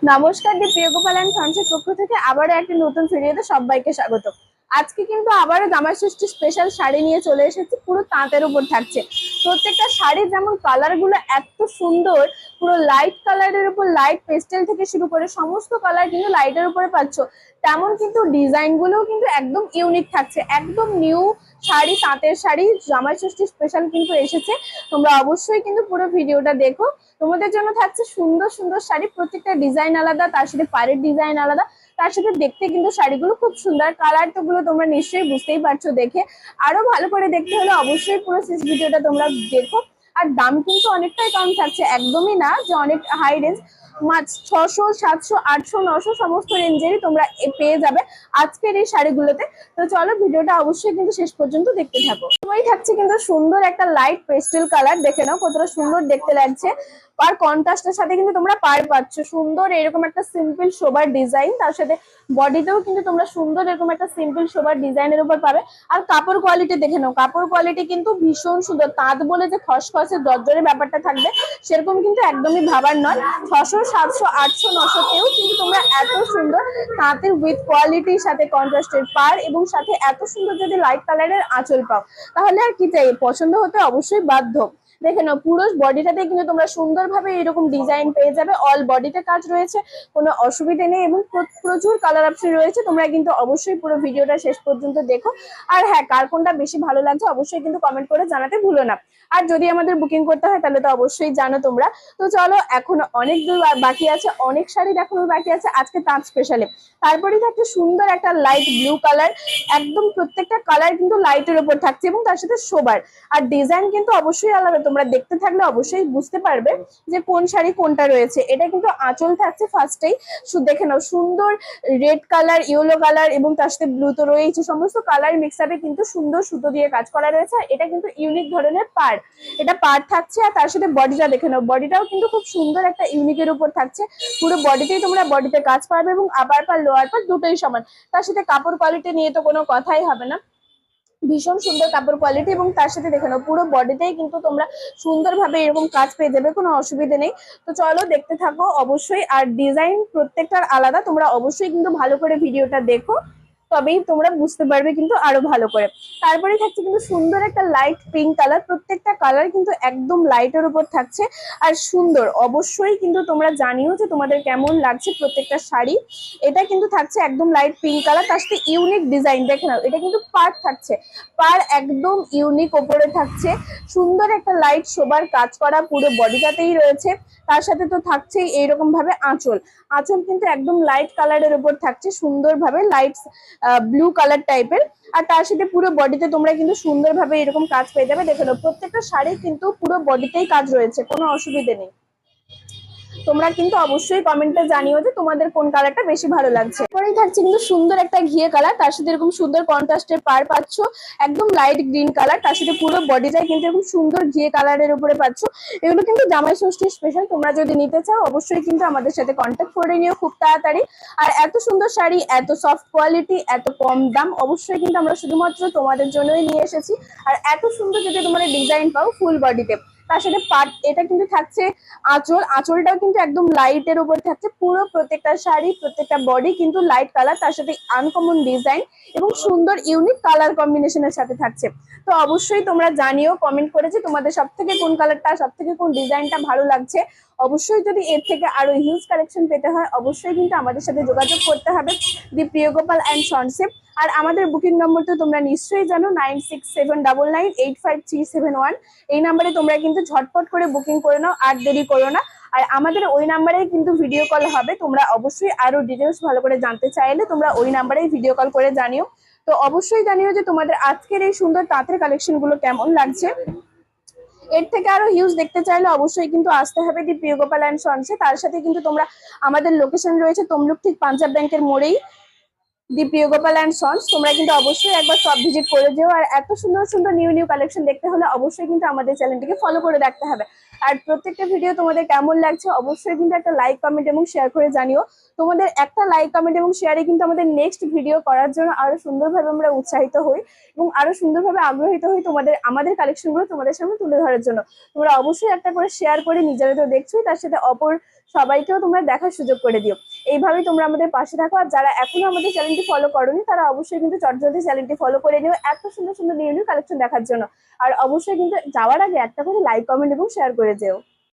নমস্কার, দি প্রিয় গোপাল অ্যান্ড সন্সের পক্ষ থেকে আবারও একটা নতুন ভিডিওতে সবাইকে স্বাগত। আজকে কিন্তু আবারও জামাই ষষ্ঠী স্পেশাল শাড়ি নিয়ে চলে এসেছি, পুরো তাঁতের উপর থাকছে। প্রত্যেকটা শাড়ির যেমন কালার গুলো এত সুন্দর, পুরো লাইট কালারের উপর লাইট পেস্টেল থেকে শুরু করে সমস্ত কালার কিন্তু লাইটের উপরে পাচ্ছ, তেমন কিন্তু ডিজাইন গুলোও কিন্তু একদম ইউনিক থাকছে। একদম নিউ শাড়ি, তাঁতের শাড়ি জামাই ষষ্ঠী স্পেশাল কিন্তু এসেছে। তোমরা অবশ্যই কিন্তু পুরো ভিডিওটা দেখো। তোমাদের জন্য থাকছে সুন্দর সুন্দর শাড়ি, প্রত্যেকটা ডিজাইন আলাদা, তার সাথে পাড়ের ডিজাইন আলাদা, তার সাথে দেখতে কিন্তু শাড়িগুলো খুব সুন্দর। কালার তো গুলো তোমরা নিশ্চয়ই বুঝতেই পারছো দেখে। আরো ভালো করে দেখতে হলে অবশ্যই পুরো শেষ ভিডিওটা তোমরা দেখো। আর দাম কিন্তু অনেকটাই কম থাকছে, একদমই না যে অনেক হাই রেঞ্জ। 600, 700, 800, 900 সমস্ত রেঞ্জেরই তোমরা পেয়ে যাবে আজকের এই শাড়িগুলোতে। তো চলো ভিডিওটা অবশ্যই কিন্তু শেষ পর্যন্ত দেখতে থাকো। তোমারই থাকছে কিন্তু সুন্দর একটা লাইট পেস্টেল কালার, দেখে নাও কতটা সুন্দর দেখতে লাগছে। আর কন্ট্রাস্টের সাথে কিন্তু তোমরা পার পাচ্ছ সুন্দর এরকম একটা সিম্পল সোবার ডিজাইন, তার সাথে বডিতেও কিন্তু তোমরা সুন্দর এরকম একটা সিম্পল সোবার ডিজাইনের উপর পাবে। আর কাপড় কোয়ালিটি দেখে নাও, কাপড় কোয়ালিটি কিন্তু ভীষণ সুন্দর। তাঁত বলে যে খসখসে জর্জরের ব্যাপারটা থাকবে সেরকম কিন্তু একদমই ভাবার নয়। 600, 700, 800, 900 তেও কিন্তু তোমরা এত সুন্দর তাঁতের উইথ কোয়ালিটির সাথে কন্ট্রাস্টের পার এবং সাথে এত সুন্দর যদি লাইট কালারের আঁচল পাও, তাহলে আর কি চাই, পছন্দ হতে অবশ্যই বাধ্য। দেখে নাও পুরো বডিটাতে কিন্তু তোমরা সুন্দরভাবে এরকম ডিজাইন পেয়ে যাবে, অল বডিতে কাজ রয়েছে, কোনো অসুবিধা নেই এবং প্রচুর কালার অপশন রয়েছে। তোমরা কিন্তু অবশ্যই পুরো ভিডিওটা শেষ পর্যন্ত দেখো। আর হ্যাঁ, কার কোনটা বেশি ভালো লাগছে অবশ্যই কিন্তু কমেন্ট করে জানাতে ভুলো না। আর যদি আমাদের বুকিং করতে হয় তাহলে তো অবশ্যই জানো তোমরা। তো চলো, এখনো অনেক দূর বাকি আছে, অনেক শাড়ি দেখানোর বাকি আছে আজকে তাঁত স্পেশালে। তারপরে থাকছে সুন্দর একটা লাইট ব্লু কালার, একদম প্রত্যেকটা কালার কিন্তু লাইটের উপর থাকছে এবং তার সাথে সোবার। আর ডিজাইন কিন্তু অবশ্যই আলাদা, তোমরা দেখতে থাকলে অবশ্যই বুঝতে পারবে যে কোন শাড়ি কোনটা রয়েছে। এটা কিন্তু আঁচল থাকছে ফার্স্টেই, দেখে নাও সুন্দর রেড কালার, ইয়েলো কালার এবং তার সাথে ব্লু তো রয়েছে, সমস্ত কালার মিক্স আপে কিন্তু সুন্দর সুতো দিয়ে কাজ করা রয়েছে। আর এটা কিন্তু ইউনিক ধরনের পাড়, এটা পাড় থাকছে। আর তার সাথে বডিটা দেখে নাও, বডিটাও কিন্তু খুব সুন্দর একটা ইউনিকের উপর থাকছে। পুরো বডিতেই তোমরা বডিতে কাজ পাবে এবং আপার পার লোয়ার পার দুটোই সমান। তার সাথে কাপড় কোয়ালিটি নিয়ে তো কোনো কথাই হবে না, ভীষণ সুন্দর কাপড় কোয়ালিটি এবং তার সাথে দেখে নাও পুরো বডিতেই কিন্তু তোমরা সুন্দরভাবে এরকম কাজ পেয়ে যাবে, কোনো অসুবিধা নেই। তো চলো দেখতে থাকো অবশ্যই। আর ডিজাইন প্রত্যেকটার আলাদা, তোমরা অবশ্যই কিন্তু ভালো করে ভিডিওটা দেখো, তবেই তোমরা বুঝতে পারবে কিন্তু আরো ভালো করে। তারপরে থাকছে কিন্তু সুন্দর একটা লাইট পিঙ্ক কালার, প্রত্যেকটা কালার কিন্তু একদম লাইটের উপর থাকছে আর সুন্দর। অবশ্যই কিন্তু তোমরা জানিও যে তোমাদের কেমন লাগছে প্রত্যেকটা শাড়ি। এটা কিন্তু থাকছে একদম লাইট পিঙ্ক কালার, তার সাথে ইউনিক ডিজাইন দেখে নাও, এটা কিন্তু পার থাকছে, পার একদম ইউনিক ওপরে থাকছে। সুন্দর একটা লাইট শোবার কাজ করা পুরো বডিটাতেই রয়েছে। তার সাথে তো থাকছেই এইরকম ভাবে আঁচল, আঁচল কিন্তু একদম লাইট কালারের উপর থাকছে সুন্দরভাবে, লাইট ব্লু কালার টাইপের। আর তার সাথে পুরো বডিতে তোমরা কিন্তু সুন্দরভাবে এরকম কাজ পেয়ে যাবে। দেখে নাও প্রত্যেকটা শাড়ি কিন্তু পুরো বডিতেই কাজ রয়েছে, কোনো অসুবিধে নেই। তোমরা কিন্তু অবশ্যই কমেন্টে জানিও যে তোমাদের কোন কালারটা বেশি ভালো লাগছে। পরেই থাকছে কিন্তু সুন্দর একটা ঘিয়ে কালার, তার সাথে এরকম সুন্দর কন্ট্রাস্টের পার পাচ্ছ, একদম লাইট গ্রিন কালার, তার সাথে পুরো বডিটাই কিন্তু এরকম সুন্দর ঘিয়ে কালারের উপরে পাচ্ছ। এগুলো কিন্তু জামাই ষষ্ঠী স্পেশাল, তোমরা যদি নিতে চাও অবশ্যই কিন্তু আমাদের সাথে কন্ট্যাক্ট করে নিও খুব তাড়াতাড়ি। আর এত সুন্দর শাড়ি, এত সফট কোয়ালিটি, এত কম দাম, অবশ্যই কিন্তু আমরা শুধুমাত্র তোমাদের জন্যই নিয়ে এসেছি। আর এত সুন্দর যদি তোমরা ডিজাইন পাও ফুল বডিতে, তার সাথে পাট, এটা কিন্তু থাকছে আঁচল, আঁচলটাও কিন্তু একদম লাইটের উপর থাকছে। পুরো প্রত্যেকটা শাড়ি, প্রত্যেকটা বডি কিন্তু লাইট কালার, তার সাথে আনকমন ডিজাইন এবং সুন্দর ইউনিক কালার কম্বিনেশনের সাথে থাকছে। তো অবশ্যই তোমরা জানিও কমেন্ট করে যে তোমাদের সব থেকে কোন কালারটা, সব থেকে কোন ডিজাইনটা ভালো লাগছে। অবশ্যই যদি এর থেকে আরো হিউজ কালেকশন পেতে হয় অবশ্যই কিন্তু আমাদের সাথে যোগাযোগ করতে হবে, দি প্রিয় গোপাল অ্যান্ড সন্সে। আর আমাদের বুকিং নম্বর তো তোমরা নিশ্চয়ই জানো, 9679985371। এই নাম্বারে তোমরা কিন্তু ঝটপট করে বুকিং করে নাও, আর দেরি করো না। আর আমাদের ওই নাম্বারেই কিন্তু ভিডিও কল হবে, তোমরা অবশ্যই আরো ডিটেলস ভালো করে জানতে চাইলে তোমরা ওই নাম্বারেই ভিডিও কল করে জানিও। তো অবশ্যই জানিও যে তোমাদের আজকের এই সুন্দর তাঁতের কালেকশন গুলো কেমন লাগছে। এর থেকে আরো হিউজ দেখতে চাইলে অবশ্যই কিন্তু আসতে হবে দি প্রিয় গোপাল অ্যান্ড সন্সে। তার সাথে কিন্তু তোমরা, আমাদের লোকেশন রয়েছে তমলুক ঠিক পাঞ্জাব ব্যাংকের মোড়েই, দি প্রিয় গোপাল অ্যান্ড সন্স। তোমরা কিন্তু অবশ্যই একবার সব ভিজিট করে যেও। আর এত সুন্দর সুন্দর নিউ নিউ কালেকশন দেখতে হলে অবশ্যই কিন্তু আমাদের চ্যানেলটিকে ফলো করে রাখতে হবে। আর প্রত্যেকটা ভিডিও তোমাদের কেমন লাগছে অবশ্যই কিন্তু একটা লাইক কমেন্ট এবং শেয়ার করে জানিও। তোমাদের একটা লাইক কমেন্ট এবং শেয়ারে কিন্তু আমাদের নেক্সট ভিডিও করার জন্য আরো সুন্দরভাবে আমরা উৎসাহিত হই এবং আরো সুন্দরভাবে আগ্রহিত হই আমাদের কালেকশনগুলো তোমাদের সামনে তুলে ধরার জন্য। তোমরা অবশ্যই একটা করে শেয়ার করে, নিজেরা তো দেখছোই, তার সাথে অপর সবাইকেও তোমরা দেখার সুযোগ করে দিও। এইভাবেই তোমরা আমাদের পাশে থাকো। আর যারা এখনো আমাদের চ্যানেলটি ফলো করোনি তারা অবশ্যই কিন্তু চটজলদি চ্যানেলটি ফলো করে নিও এত সুন্দর সুন্দর নিউ নিউ কালেকশন দেখার জন্য। আর অবশ্যই কিন্তু যাওয়ার আগে একটা করে লাইক কমেন্ট এবং শেয়ার করে যেও।